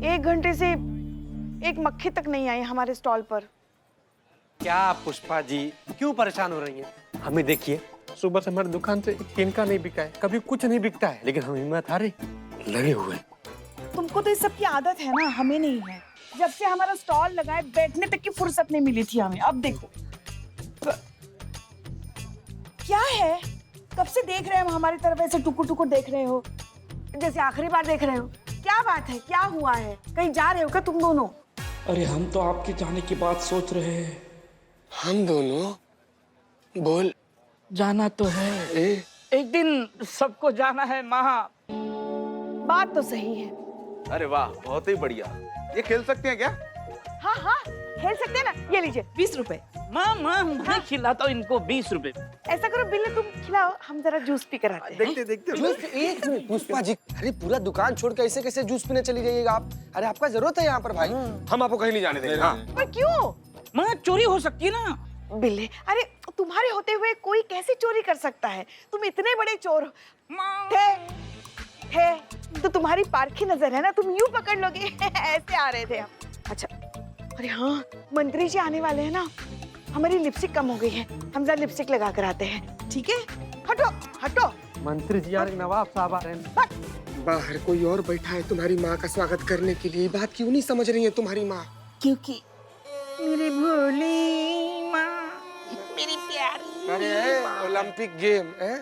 1 घंटे से एक मक्खी तक नहीं आई हमारे स्टॉल पर। क्या पुष्पा जी क्यों परेशान हो रही हैं? हमें देखिए, सुबह से हमारी दुकान से एक तिनका नहीं बिका है, कभी कुछ नहीं बिकता है, लेकिन हम हिम्मत हारे लगे हुए हैं। तुमको तो इस सब की आदत है ना, हमें नहीं है। जब से हमारा स्टॉल लगा है बैठने तक की फुर्सत नहीं मिली थी हमें। अब देखो क्या है, कब से देख रहे हैं हम हमारी तरफ, ऐसे टुकुर टुकुर देख रहे हो जैसे आखिरी बार देख रहे हो। क्या बात है, क्या हुआ है, कहीं जा रहे हो क्या तुम दोनों? अरे हम तो आपके जाने की बात सोच रहे हैं। हम दोनों? बोल। जाना तो है, एक दिन सबको जाना है माँ। बात तो सही है। अरे वाह, बहुत ही बढ़िया। ये खेल सकते हैं क्या? हाँ हाँ खेल सकते हैं ना। ये लीजिए 20 रुपए। माँ मैं खिलाता हूँ इनको 20 रुपए। ऐसा करो बिल्ले तुम खिलाओ, हम जरा जूस पी कर आते हैं। देखते देखते। जूस? एक मिनट पुष्पा जी, अरे पूरा दुकान छोड़ के ऐसे कैसे जूस पीने चली जाइएगा आप? अरे आपका जरूरत है यहाँ पर भाई, हम आपको कहीं नहीं जाने देंगे। हाँ। पर क्यों? माँ चोरी हो सकती है ना। बिल्ले, अरे तुम्हारे होते हुए कोई कैसे चोरी कर सकता है? तुम इतने बड़े चोर हो। थे तो तुम्हारी पारखी नजर है ना, तुम यूं पकड़ लोगे। ऐसे आ रहे थे हम। अच्छा, अरे हाँ मंत्री जी आने वाले हैं ना, हमारी लिपस्टिक कम हो गई है, हम जरा लिपस्टिक लगा कर आते हैं, ठीक है? हटो हटो। मंत्री जी यार, नवाब साहब आ रहे हैं। बाहर कोई और बैठा है तुम्हारी माँ का स्वागत करने के लिए, बात क्यों नहीं समझ रही है तुम्हारी माँ? क्योंकि मेरी भोली माँ, मेरी प्यारी। अरे ओलंपिक गेम है,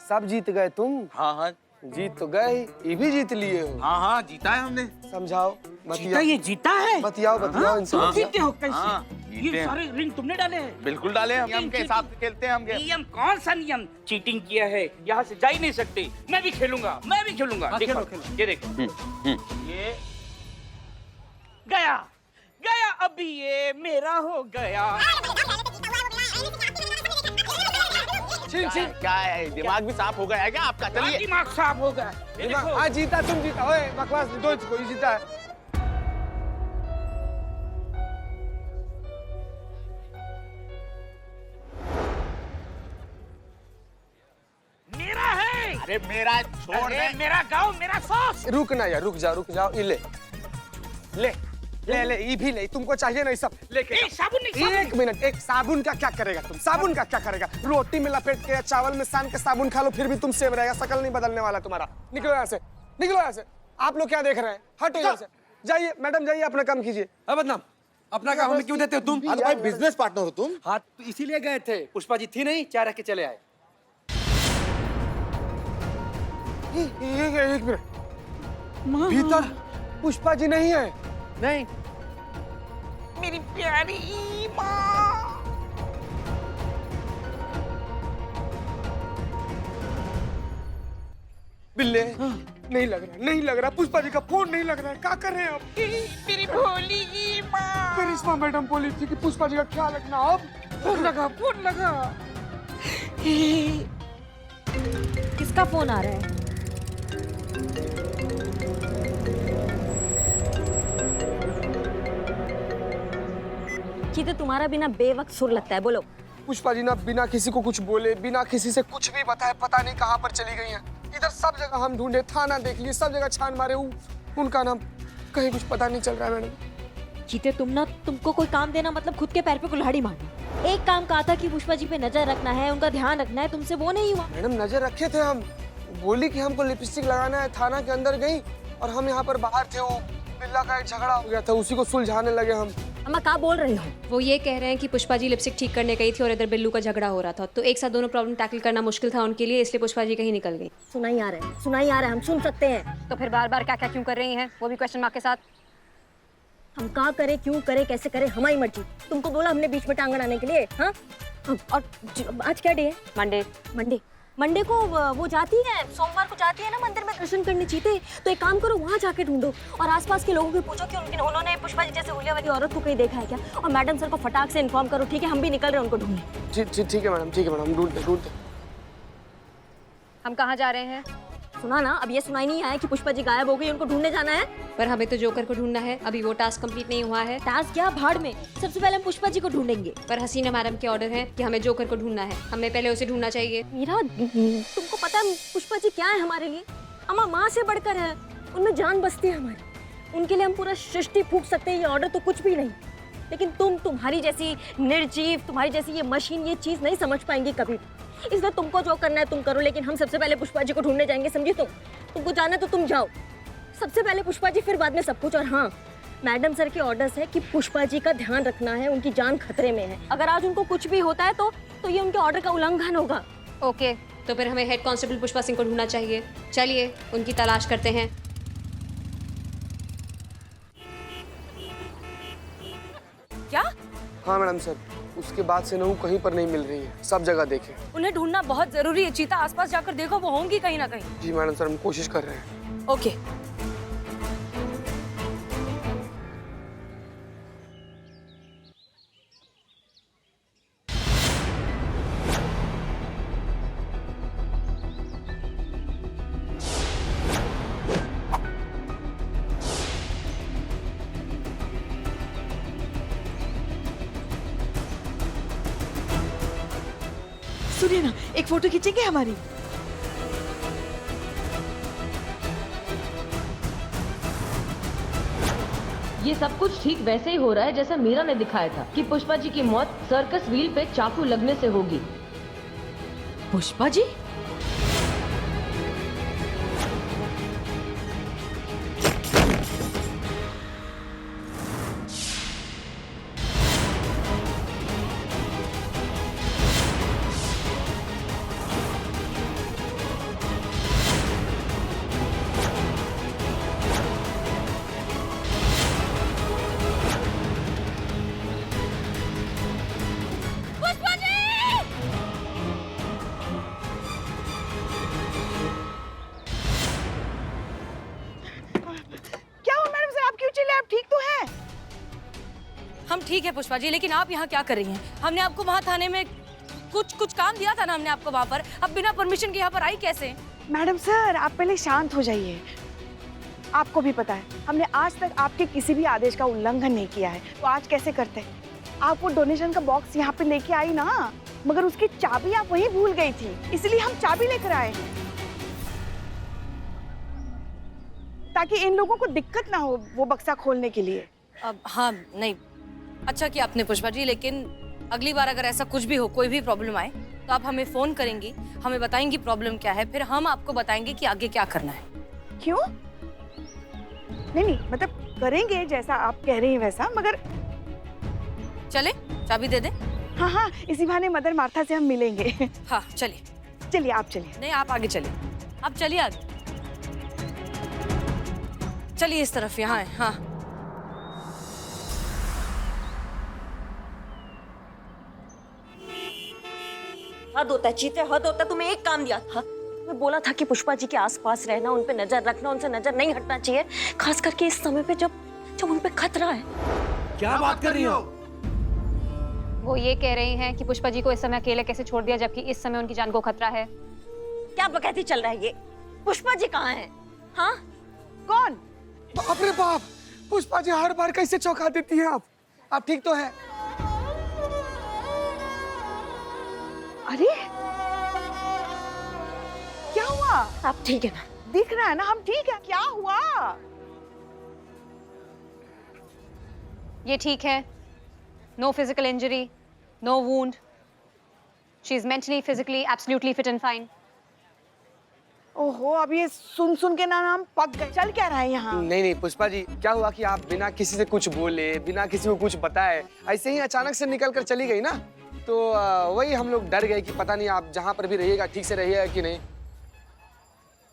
सब जीत गए तुम। हाँ हाँ जीत तो गए, ये भी जीत लिए हो। हाँ हाँ, जीता है हमने। समझाओ, जीता, ये जीता है। बतियाओ बतियाओ इनसे। तुम जीते हो कैसे? हाँ, जीते ये हैं। सारे रिंग तुमने डाले हैं। बिल्कुल डाले हैं, नियम के हिसाब से खेलते हैं हम। नियम कौन सा नियम? चीटिंग किया है, यहाँ से जा ही नहीं सकते। मैं भी खेलूंगा, मैं भी खेलूंगा। हाँ, देखो, खेलो। ये देखो, ये गया गया, अभी ये मेरा हो गया। क्या है, दिमाग भी साफ हो गया है क्या आपका? चलिए। दिमाग साफ हो गया। ये देखो, हाँ जीता, तुम जीता। ओए बकवास दो, कोई जीता है। मेरा है। अरे मेरा छोड़ अरे दे। मेरा गाँव, मेरा सॉस। रुक ना यार, रुक जाओ। ये ले ले ले ले, ये भी ले, तुमको चाहिए ना ये सब लेके ए, साबुन नहीं, साबुन। एक मिनट, एक साबुन का क्या करेगा तुम? साबुन का क्या करेगा? रोटी में लपेट के या चावल में सान के साबुन खा लो, फिर भी तुम सेम रहेगा, शकल नहीं बदलने वाला तुम्हारा। निकलो यहाँ से, निकलो यहाँ से। आप लोग क्या देख रहे हैं? हटो यहाँ से, जाइए मैडम, जाइए अपना काम कीजिए। अब बदनाम, अपना काम हमें क्यों देते हो तुम? हाँ तो भाई बिजनेस पार्टनर हो तुम। हाँ तो इसीलिए गए थे, पुष्पा जी थी नहीं, चाय रख के चले आए। एक मिनट, भीतर पुष्पा जी नहीं है। नहीं, मेरी प्यारी माँ। बिल्ले नहीं लग रहा, पुष्पा जी का फोन नहीं लग रहा है। क्या कर रहे हैं आप? मेरी भोली माँ। करिश्मा मैडम बोली थी कि पुष्पा जी का ख्याल रखना। अब फोन लगा। किसका फोन आ रहा है? तो तुम्हारा बिना बेवक्त सुर लगता है, बोलो। पुष्पा जी ना बिना किसी को कुछ बोले, बिना किसी से कुछ भी बताए, पता नहीं कहाँ पर चली गई हैं। इधर सब जगह हम ढूंढे, थाना देख लिए, सब जगह छान मारे, उनका नाम कहीं कुछ पता नहीं चल रहा है मैडम। चीते तुमको कोई काम देना मतलब खुद के पैर पे कुल्हाड़ी मारना। एक काम कहा था कि पुष्पा जी पे नजर रखना है, उनका ध्यान रखना है, तुमसे वो नहीं हुआ। मैडम नजर रखे थे हम, बोली कि हमको लिपस्टिक लगाना है। थाना के अंदर गई और हम यहाँ पर बाहर थे, वो बिल्ला का एक झगड़ा हो गया था, उसी को सुलझाने लगे हम। अम्मा क्या बोल रही हो? वो ये कह रहे हैं कि पुष्पा जी लिपस्टिक ठीक करने गई थी और इधर बिल्लू का झगड़ा हो रहा था, तो एक साथ दोनों प्रॉब्लम टैकल करना मुश्किल था उनके लिए, इसलिए पुष्पा जी कहीं निकल गई। सुनाई आ रहा है, हम सुन सकते हैं। तो फिर बार बार क्या क्या क्यों कर रही हैं, वो भी क्वेश्चन मार्क के साथ। हम क्या करें, क्यों करें, कैसे करें, हमारी मर्जी। तुमको बोला हमने बीच में टांग अड़ाने के लिए? हाँ, और आज क्या डे है? मंडे को वो जाती है, सोमवार को जाती है ना मंदिर में दर्शन करने चीते। तो एक काम करो, वहाँ जाके ढूंढो और आसपास के लोगों को पूछो कि उन्होंने पुष्पा जी जैसे हुलिया वाली औरत को कहीं देखा है क्या, और मैडम सर को फटाक से इन्फॉर्म करो, ठीक है? हम भी निकल रहे हैं उनको ढूंढने। ठीक है मैडम, ढूंढते। हम कहाँ जा रहे हैं? सुना ना, अब ये सुनाई नहीं आया कि पुष्पा जी गायब हो गई, उनको ढूंढने जाना है। पर हमें तो जोकर को ढूंढना है, अभी वो टास्क कंप्लीट नहीं हुआ है। टास्क क्या, भाड़ में। सबसे पहले हम पुष्पा जी को ढूंढेंगे। पर हसीना मैडम के ऑर्डर है कि हमें जोकर को ढूंढना है, हमें पहले उसे ढूंढना चाहिए। मीरा, तुमको पता है पुष्पा जी क्या है हमारे लिए? अम्मा माँ से बढ़कर है, उनमें जान बसती है हमारी। उनके लिए हम पूरा सृष्टि फूंक सकते हैं, ये ऑर्डर तो कुछ भी नहीं। लेकिन तुम्हारी जैसी निर्जीव, तुम्हारी जैसी ये मशीन ये चीज नहीं समझ पाएंगी कभी। इसलिए तुमको जो करना है तुम करो, लेकिन हम सबसे पहले पुष्पा जी को ढूंढने जाएंगे, समझी? तुमको जाना है तो तुम जाओ, सबसे पहले पुष्पा जी, फिर बाद में सब कुछ। और हाँ, मैडम सर के ऑर्डर्स है कि पुष्पा जी का ध्यान रखना है, उनकी जान खतरे में है। अगर आज उनको कुछ भी होता है तो ये उनके ऑर्डर का उल्लंघन होगा। ओके, तो फिर हमें हेड कांस्टेबल पुष्पा सिंह को ढूंढना चाहिए। चलिए उनकी तलाश करते हैं। क्या? हाँ मैडम सर, उसके बाद से नहू कहीं पर नहीं मिल रही है, सब जगह देखे। उन्हें ढूंढना बहुत जरूरी है। चीता आसपास जाकर देखो, वो होंगी कहीं ना कहीं। जी मैडम सर, हम कोशिश कर रहे हैं। ओके। सुनिए ना, एक फोटो खींचेंगे हमारी? ये सब कुछ ठीक वैसे ही हो रहा है जैसा मीरा ने दिखाया था कि पुष्पा जी की मौत सर्कस व्हील पे चाकू लगने से होगी। पुष्पा जी? क्या हुआ मैडम सर, आप क्यों चिल्लाए? आप ठीक तो हैं? हम ठीक है पुष्पा जी, लेकिन आप यहाँ क्या कर रही हैं? हमने आपको वहाँ थाने में कुछ काम दिया था ना हमने आपको वहाँ पर। अब बिना परमिशन के यहाँ पर आई कैसे? मैडम सर, आप पहले शांत हो जाइए। आपको भी पता है, हमने आज तक आपके किसी भी आदेश का उल्लंघन नहीं किया है, तो आज कैसे करते? आप वो डोनेशन का बॉक्स यहाँ पे लेके आई ना, मगर उसकी चाबी आप वहीं भूल गई थी, इसलिए हम चाबी लेकर आए हैं, ताकि इन लोगों को दिक्कत ना हो वो बक्सा खोलने के लिए। अब हाँ, नहीं, अच्छा किया आपने पुष्पा जी, लेकिन अगली बार अगर ऐसा कुछ भी हो, कोई भी प्रॉब्लम आए, तो आप हमें फोन करेंगी, हमें बताएंगी प्रॉब्लम क्या है, फिर हम आपको बताएंगे कि आगे क्या करना है। क्यों? नहीं, मतलब करेंगे जैसा आप कह रही हैं वैसा, मगर चले चाबी दे दें? हाँ हाँ, इसी बहाने मदर मार्था से हम मिलेंगे। हाँ चलिए। चलिए आप चलिए। नहीं, आप आगे चलिए, आप चलिए आगे, चलिए इस तरफ, यहाँ है। हाँ हद होता है चीते, हद होता है। तुम्हें एक काम दिया था, मैं बोला था कि पुष्पा जी के आसपास रहना, उन पे नजर रखना, उनसे नजर नहीं हटना चाहिए, खास करके इस समय पे जब उन पे खतरा है। क्या बात कर रही हो? वो ये कह रही हैं कि पुष्पा जी को इस समय अकेले कैसे छोड़ दिया, जबकि इस समय उनकी जान को खतरा है। क्या बकैती चल रहा है ये? पुष्पा जी कहाँ हैं? हाँ, कौन? बाप रे बाप, पुष्पा जी हर बार कैसे चौंका देती हैं आप ठीक तो है? अरे क्या हुआ? आप ठीक है ना? दिख रहा है ना हम ठीक है। क्या हुआ? ये ठीक है, no physical injury, no wound, she is mentally physically absolutely fit and fine. ओहो, अब ये सुन के ना हम पक गए। चल क्या रहा है यहाँ? नहीं पुष्पा जी, क्या हुआ कि आप बिना किसी से कुछ बोले, बिना किसी को कुछ बताए ऐसे ही अचानक से निकल कर चली गई ना, तो वही हम लोग डर गए कि पता नहीं आप जहाँ पर भी रहिएगा ठीक से रहिएगा कि नहीं।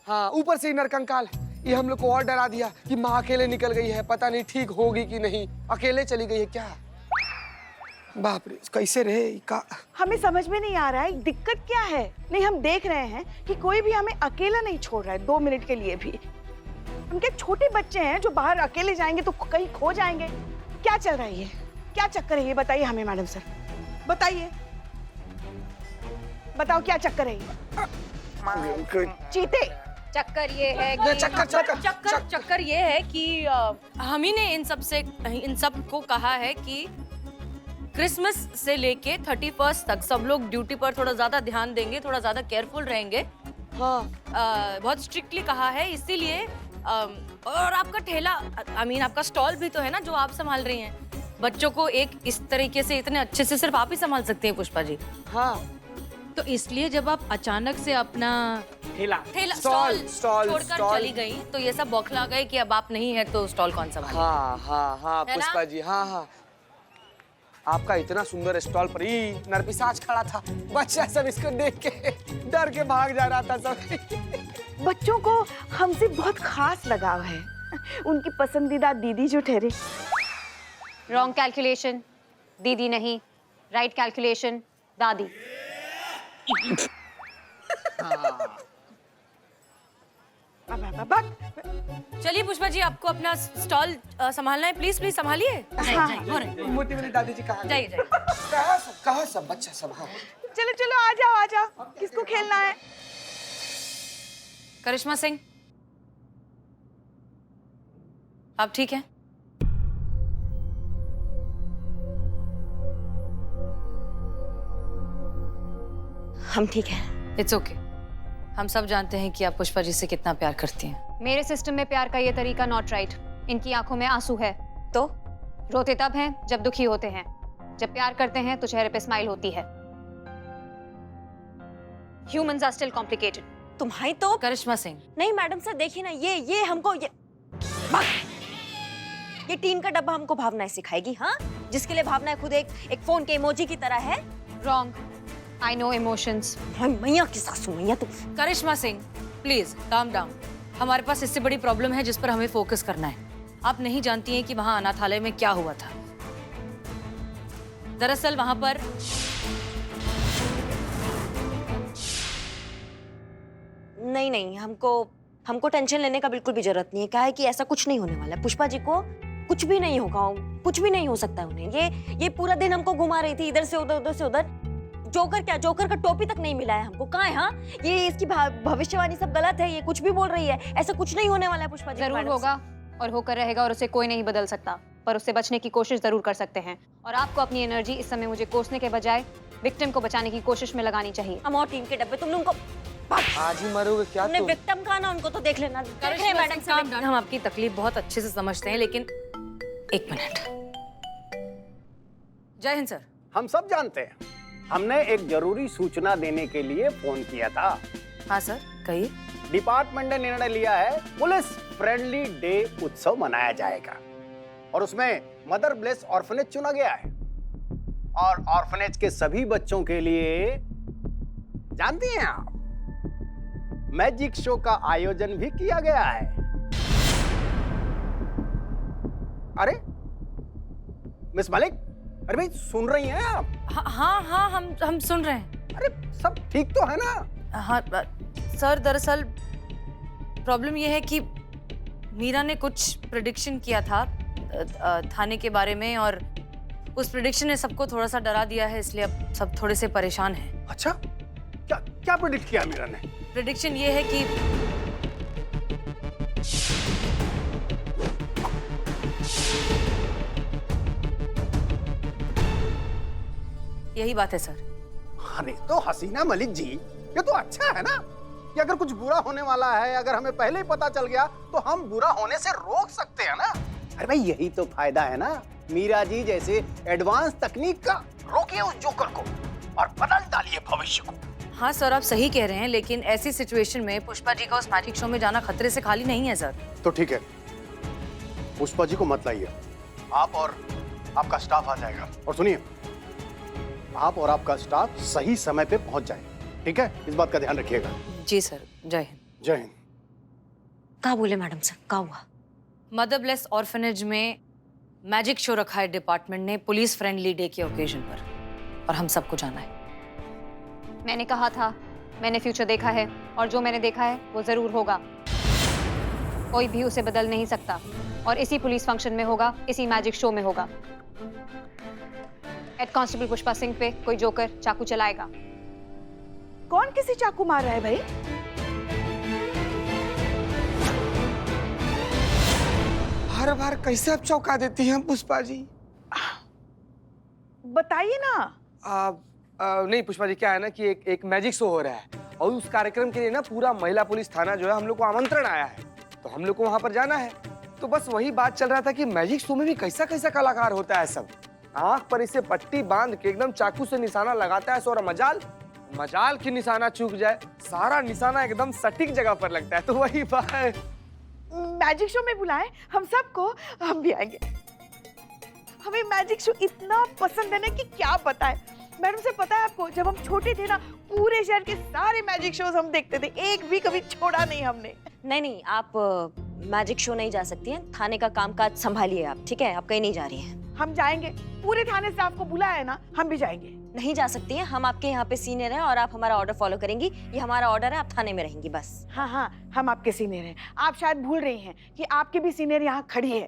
हाँ, ऊपर से ही नरकंकाल ये हम लोग को और डरा दिया कि माँ अकेले निकल गई है, पता नहीं ठीक होगी कि नहीं, अकेले चली गई है क्या। बाप रे, कैसे रहे का? हमें समझ में नहीं आ रहा है दिक्कत क्या है। नहीं, हम देख रहे हैं कि कोई भी हमें अकेला नहीं छोड़ रहा है 2 मिनट के लिए भी। हम क्या छोटे बच्चे हैं जो बाहर अकेले जाएंगे तो कहीं खो जाएंगे? क्या चल रहा है ये? क्या चक्कर है ये? बताइए हमें मैडम सर, बताइए, बताओ क्या चक्कर है ये? चीते, चक्कर ये है कि चक्कर ये है कि हम ही ने इन सब को कहा है कि क्रिसमस से लेके 31 तक सब लोग ड्यूटी पर थोड़ा ज्यादा ध्यान देंगे, थोड़ा ज्यादा केयरफुल रहेंगे। हाँ, बहुत स्ट्रिक्टली कहा है, इसीलिए और आपका ठेला, आई मीन आपका स्टॉल भी तो है ना जो आप संभाल रही हैं। बच्चों को एक इस तरीके से इतने अच्छे से सिर्फ आप ही संभाल सकती हैं पुष्पा जी। हाँ तो इसलिए जब आप अचानक से अपना ठेला स्टॉल स्टॉल छोड़कर स्टॉल। चली गई तो ये सब बौखला गए कि अब आप नहीं है तो स्टॉल कौन संभाले। हाँ हाँ हाँ है ना? पुष्पा जी, हाँ हाँ, आपका इतना सुंदर स्टॉल पर ही नरपिशाच खड़ा था। बच्चा सब इसको देख के डर के भाग जा रहा था सब। बच्चों को हमसे बहुत खास लगाव है, उनकी पसंदीदा दीदी जो ठहरे। रॉन्ग कैलकुलेशन, दीदी नहीं, राइट कैलकुलेशन, दादी। चलिए पुष्पा जी, आपको अपना स्टॉल संभालना है, प्लीज प्लीज संभालिए। मोटी मेरी दादी जी कहाँ जाइए जाइए। कहाँ सब बच्चा सब? हाँ चलो चलो आ जाओ आ जाओ, किसको खेलना है? करिश्मा सिंह, आप ठीक हैं? हम ठीक हैं। It's okay. हम सब जानते हैं कि आप पुष्पा जी से कितना प्यार करती हैं। मेरे सिस्टम में प्यार का ये तरीका नॉट राइट। इनकी आंखों में आंसू है तो रोते तब हैं जब दुखी होते हैं, जब प्यार करते हैं तो चेहरे पे स्माइल होती है। Humans are still complicated. तुम्हारी तो करिश्मा सिंह, नहीं मैडम सर, देखिए ना, ये हमको ये टीन का डब्बा हमको भावनाएं सिखाएगी। हाँ, जिसके लिए भावनाएं खुद एक फोन के इमोजी की तरह है। Wrong. I know emotions. मैया की सासू मैया तुम। करिश्मा सिंह प्लीज काम डाउन। हमारे पास इससे बड़ी प्रॉब्लम है जिस पर हमें फोकस करना है। आप नहीं जानती हैं कि वहां अनाथालय में क्या हुआ था। दरअसल वहां पर नहीं, हमको टेंशन लेने का बिल्कुल भी जरूरत नहीं है। क्या है कि ऐसा कुछ नहीं होने वाला है। पुष्पा जी को कुछ भी नहीं होगा, कुछ भी नहीं हो सकता है उन्हें। ये पूरा दिन हमको घुमा रही थी इधर से उधर से उधर। जोकर का टोपी तक नहीं मिला है हमको। कहाँ है? हाँ, ये इसकी भविष्यवाणी सब गलत है, ये कुछ भी बोल रही है। ऐसा कुछ नहीं होने वाला है पुष्पा जी। जरूर होगा और होकर रहेगा और उसे कोई नहीं बदल सकता, पर उससे बचने की कोशिश जरूर कर सकते हैं। और आपको अपनी एनर्जी इस समय मुझे कोसने के बजाय विक्टिम को बचाने की कोशिश में लगानी चाहिए। हम और टीम के डब्बे, तुमने उनको आज ही मरोगे क्या तुमने तुम? विक्टिम कहा ना, उनको तो देख लेना। मैडम काम डाउन। हम आपकी तकलीफ बहुत अच्छे से समझते हैं, लेकिन एक मिनट। जय हिंद सर। हम सब जानते हैं, हमने एक जरूरी सूचना देने के लिए फोन किया था। हाँ सर, कहिए। डिपार्टमेंट ने निर्णय लिया है पुलिस फ्रेंडली डे उत्सव मनाया जाएगा और उसमें मदर ब्लेस ऑर्फनेज चुना गया है। और ऑर्फनेज के सभी बच्चों के लिए जानती हैं आप, मैजिक शो का आयोजन भी किया गया है। अरे मिस मलिक, अरे भाई सुन रही हैं आप? हाँ, हम सुन रहे हैं। अरे सब ठीक तो है ना? हाँ सर, दरअसल प्रॉब्लम यह है कि मीरा ने कुछ प्रेडिक्शन किया था थाने के बारे में, और उस प्रेडिक्शन ने सबको थोड़ा सा डरा दिया है, इसलिए अब सब थोड़े से परेशान हैं। अच्छा, क्या प्रेडिक्ट किया मीरा ने? प्रेडिक्शन ये है कि यही बात है सर। अरे तो हसीना मलिक जी, ये तो अच्छा है ना कि अगर कुछ बुरा होने वाला है, अगर हमें पहले ही पता चल गया तो हम बुरा होने से रोक सकते हैं ना। अरे भाई यही तो फायदा है ना मीरा जी जैसे एडवांस तकनीक का। रोकिए उस जोकर को और बदल डालिए भविष्य को। हाँ सर, आप सही कह रहे हैं, लेकिन ऐसी सिचुएशन में पुष्पा जी का उस मैजिक शो में जाना खतरे से खाली नहीं है सर। तो ठीक है, पुष्पा जी को मत लाइए, आप और आपका स्टाफ आ जाएगा। और सुनिए, आप और आपका स्टाफ सही समय पे पहुंच जाए, ठीक है? इस बात का ध्यान रखिएगा। जी सर, जय हिंद। जय हिंद। क्या बोले मैडम सर, क्या हुआ? मदर ब्लेस ऑर्फनेज में मैजिक शो रखा है डिपार्टमेंट ने पुलिस फ्रेंडली डे के ओकेजन पर, और हम सबको जाना है। मैंने कहा था, मैंने फ्यूचर देखा है और जो मैंने देखा है वो जरूर होगा। कोई भी उसे बदल नहीं सकता, और इसी पुलिस फंक्शन में होगा, इसी मैजिक शो में होगा। हेड कांस्टेबल पुष्पा सिंह पे कोई जोकर चाकू चलाएगा। कौन किसी चाकू मार रहा है भाई? हर बार कैसे आप चौंका देती हैं पुष्पा जी? बताइए ना। नहीं पुष्पा जी, क्या है ना कि एक मैजिक शो हो रहा है और उस कार्यक्रम के लिए ना पूरा महिला पुलिस थाना जो है हम लोग को आमंत्रण आया है। तो हम लोग को वहां पर जाना है। तो बस वही बात चल रहा था कि मैजिक शो में भी कैसा कैसा कलाकार होता है सब। आंख पर इसे पट्टी बांध के एकदम चाकू से निशाना लगाता है और मजाल की निशाना चूक जाए, सारा निशाना एकदम सटीक जगह पर लगता है। तो वही बात, मैजिक शो में बुलाएं हम सबको, हम भी आएंगे। हमें मैजिक शो इतना पसंद है ना कि क्या बताएं। मैडम से पता है आपको, जब हम छोटे थे ना, पूरे शहर के सारे मैजिक शोज हम देखते थे, एक भी कभी छोड़ा नहीं हमने। नहीं, आप मैजिक शो नहीं जा सकती हैं। थाने का कामकाज संभालिए आप, ठीक है? आप कहीं नहीं जा रही हैं। हम जाएंगे, पूरे थाने स्टाफ को बुलाया है ना, हम भी जाएंगे। नहीं जा सकती हैं, हम आपके यहाँ पे सीनियर हैं और आप हमारा ऑर्डर फॉलो करेंगी। ये हमारा ऑर्डर है, आप थाने में रहेंगी बस। हाँ हाँ, हम आपके सीनियर हैं। आप शायद भूल रही हैं कि आपके भी सीनियर यहाँ खड़ी है।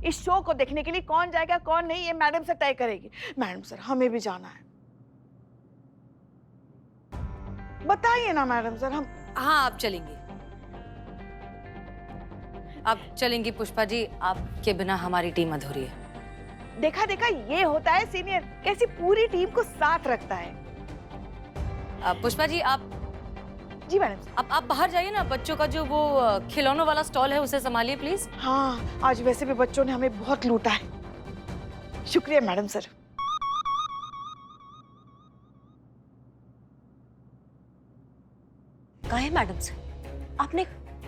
इस शो को देखने के लिए कौन जाएगा कौन नहीं, ये मैडम से तय करेगी। मैडम सर, हमें भी जाना है। बताइए ना मैडम सर। हम हाँ, आप चलेंगी, आप चलेंगी पुष्पा जी। आपके बिना हमारी टीम अधूरी है। देखा देखा, ये होता है सीनियर, कैसी पूरी टीम को साथ रखता है। पुष्पा जी, आप जी मैडम। आप बाहर जाइए ना, बच्चों का जो वो खिलौनों वाला स्टॉल है उसे संभालिए प्लीज। हाँ, आज वैसे भी बच्चों ने हमें बहुत लूटा है। शुक्रिया मैडम सर। काहे मैडम से आपने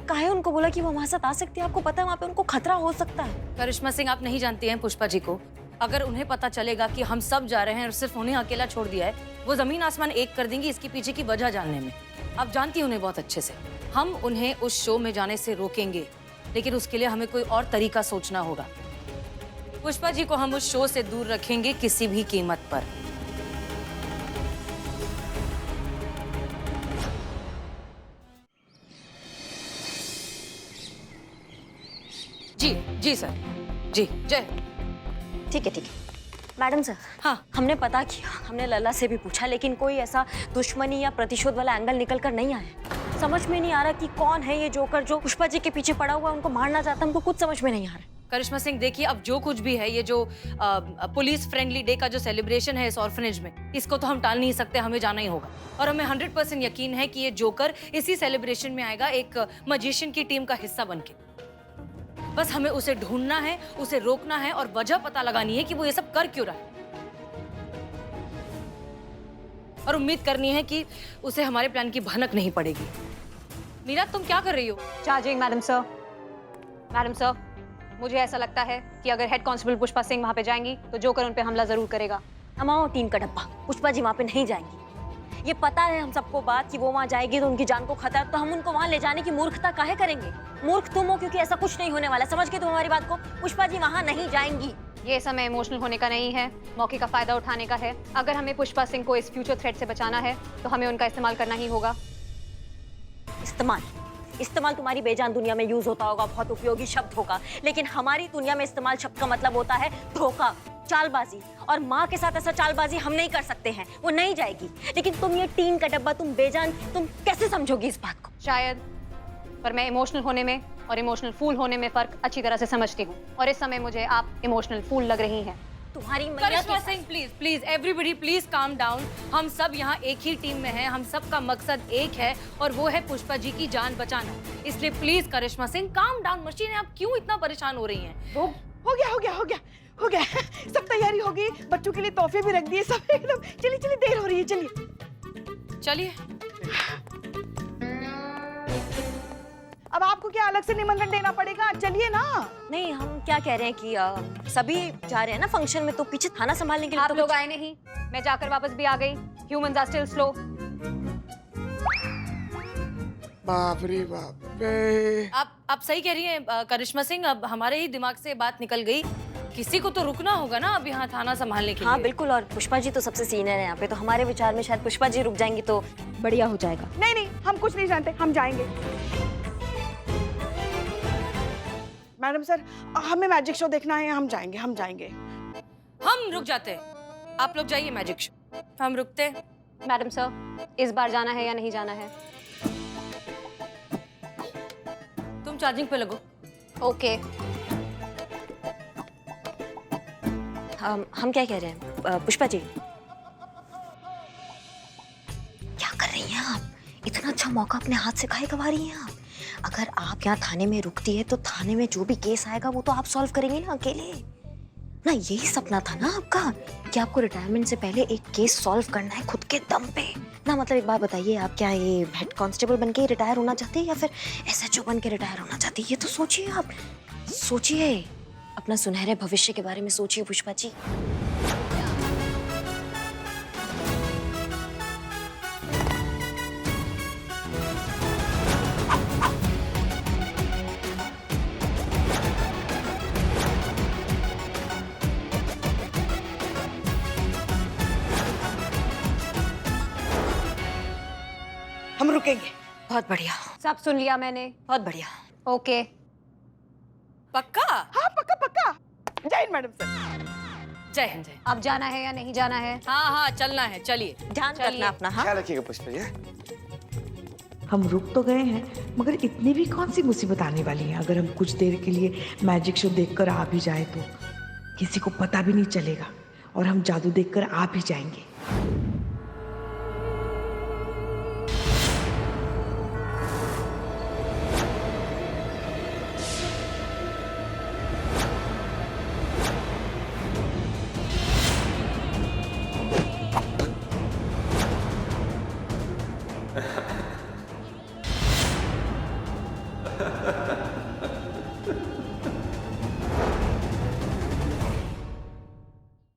काहे उनको बोला कि वो हमारे साथ आ सकती है? आपको पता है वहाँ पे उनको खतरा हो सकता है। करिश्मा सिंह, आप नहीं जानती हैं पुष्पा जी को। अगर उन्हें पता चलेगा कि हम सब जा रहे हैं और सिर्फ उन्हें अकेला छोड़ दिया है, वो जमीन आसमान एक कर देंगी इसके पीछे की वजह जानने में। आप जानती हैं उन्हें बहुत अच्छे से। हम उन्हें उस शो में जाने से रोकेंगे, लेकिन उसके लिए हमें कोई और तरीका सोचना होगा। पुष्पा जी को हम उस शो से दूर रखेंगे किसी भी कीमत पर। जी जी सर, जी जय। ठीक है मैडम सर। हाँ, हमने पता किया, हमने लला से भी पूछा, लेकिन कोई ऐसा दुश्मनी या प्रतिशोध वाला एंगल निकल कर नहीं आया। समझ में नहीं आ रहा कि कौन है ये जोकर जो पुष्पा जी के पीछे पड़ा हुआ, उनको मारना चाहता। हमको कुछ समझ में नहीं आ रहा। करिश्मा सिंह, देखिए, अब जो कुछ भी है, ये जो पुलिस फ्रेंडली डे का जो सेलिब्रेशन है इस ऑर्फनेज में, इसको तो हम टाल नहीं सकते, हमें जाना ही होगा। और हमें 100% यकीन है कि ये जोकर इसी सेलिब्रेशन में आएगा, एक मजिशियन की टीम का हिस्सा बनके। बस हमें उसे ढूंढना है, उसे रोकना है और वजह पता लगानी है कि वो ये सब कर क्यों रहा है। और उम्मीद करनी है कि उसे हमारे प्लान की भनक नहीं पड़ेगी। मीरा, तुम क्या कर रही हो? Charging madam sir. Madam sir, मुझे ऐसा लगता है कि अगर हेड कांस्टेबल पुष्पा सिंह वहां पे जाएंगी तो जोकर उन पे हमला जरूर करेगा। अमाओ टीम का डब्बा, पुष्पा जी वहाँ पे नहीं जाएंगी। ये पता है हम सबको बात कि वो वहाँ जाएगी तो उनकी जान को खतरा, तो हम उनको वहाँ ले जाने की मूर्खता काहे करेंगे? मूर्ख तुम हो, क्योंकि ऐसा कुछ नहीं होने वाला। समझ गए तुम हमारी बात को? पुष्पा जी वहाँ नहीं जाएंगी। ये समय इमोशनल होने का नहीं है, मौके का फायदा उठाने का है। अगर हमें पुष्पा सिंह को इस फ्यूचर थ्रेट से बचाना है तो हमें उनका इस्तेमाल करना ही होगा। इस्तेमाल तुम्हारी बेजान दुनिया में यूज होता होगा, बहुत उपयोगी शब्द होगा, लेकिन हमारी दुनिया में इस्तेमाल शब्द का मतलब होता है धोखा, चालबाजी। और माँ के साथ ऐसा चालबाजी हम नहीं कर सकते हैं, वो नहीं जाएगी। लेकिन तुम ये टीन का डब्बा, तुम बेजान, तुम कैसे समझोगी इस बात को? शायद, पर मैं इमोशनल होने में और इमोशनल फूल होने में फर्क अच्छी तरह से समझती हूँ, और इस समय मुझे आप इमोशनल फूल लग रही हैं। तुम्हारी मैया Karishma Singh, please everybody please calm down. हम सब यहाँ एक ही टीम में हैं, हम सब का मकसद एक है और वो है पुष्पा जी की जान बचाना। इसलिए please Karishma Singh, calm down. Machine, आप क्यों इतना परेशान हो रही हैं? हो गया। सब तैयारी हो गई, बच्चों के लिए तोहफे भी रख दिए सब एकदम। चलिए देर हो रही है, चलिए। अब आपको क्या अलग से निमंत्रण देना पड़ेगा? चलिए ना। नहीं, हम क्या कह रहे हैं कि सभी जा रहे हैं ना फंक्शन में, तो पीछे थाना संभालने के लिए आप तो लोग आए नहीं, मैं जाकर वापस भी आ गई। Humans are still slow. बाप रे बाप रे। आप सही कह रही हैं करिश्मा सिंह, अब हमारे ही दिमाग से बात निकल गई। किसी को तो रुकना होगा ना अब यहाँ थाना संभालने के लिए। हाँ बिल्कुल, और पुष्पा जी तो सबसे सीनियर है यहाँ पे, तो हमारे विचार में शायद पुष्पा जी रुक जाएंगी तो बढ़िया हो जाएगा। नहीं, हम कुछ नहीं जानते, हम जाएंगे। मैडम सर, हमें मैजिक शो देखना है, हम जाएंगे। हम रुक जाते हैं, आप लोग जाइए मैजिक शो, हम रुकते हैं। मैडम सर, इस बार जाना है या नहीं जाना है? तुम चार्जिंग पे लगो। ओके। हम क्या कह रहे हैं पुष्पा जी? क्या कर रही हैं आप? इतना अच्छा मौका अपने हाथ से काहे गंवा रही हैं आप? अगर आप यहाँ थाने में रुकती है तो थाने में जो भी केस आएगा वो तो आप सॉल्व करेंगे ना अकेले। ना यही सपना था ना आपका कि आपको रिटायरमेंट से पहले एक केस सॉल्व करना है खुद के दम पे ना। मतलब एक बात बताइए, आप क्या ये हेड कांस्टेबल बन के रिटायर होना चाहते हैं या फिर SHO बन के रिटायर होना चाहते हैं? ये तो सोचिए, आप सोचिए, अपना सुनहरे भविष्य के बारे में सोचिए पुष्पा जी। हम रुकेंगे। बहुत बढ़िया, सब सुन लिया मैंने। बहुत बढ़िया। ओके, पक्का? हाँ पक्का पक्का। जय हिंद मैडम सर। जय हिंद। जय। अब जाना है या नहीं जाना है? हाँ हाँ चलना है, चलिए। ध्यान रखना अपना। हाँ ख्याल रखिएगा पुष्पा जी। हम रुक तो गए हैं मगर इतनी भी कौन सी मुसीबत आने वाली है। अगर हम कुछ देर के लिए मैजिक शो देखकर आ भी जाए तो किसी को पता भी नहीं चलेगा और हम जादू देखकर आ भी जाएंगे।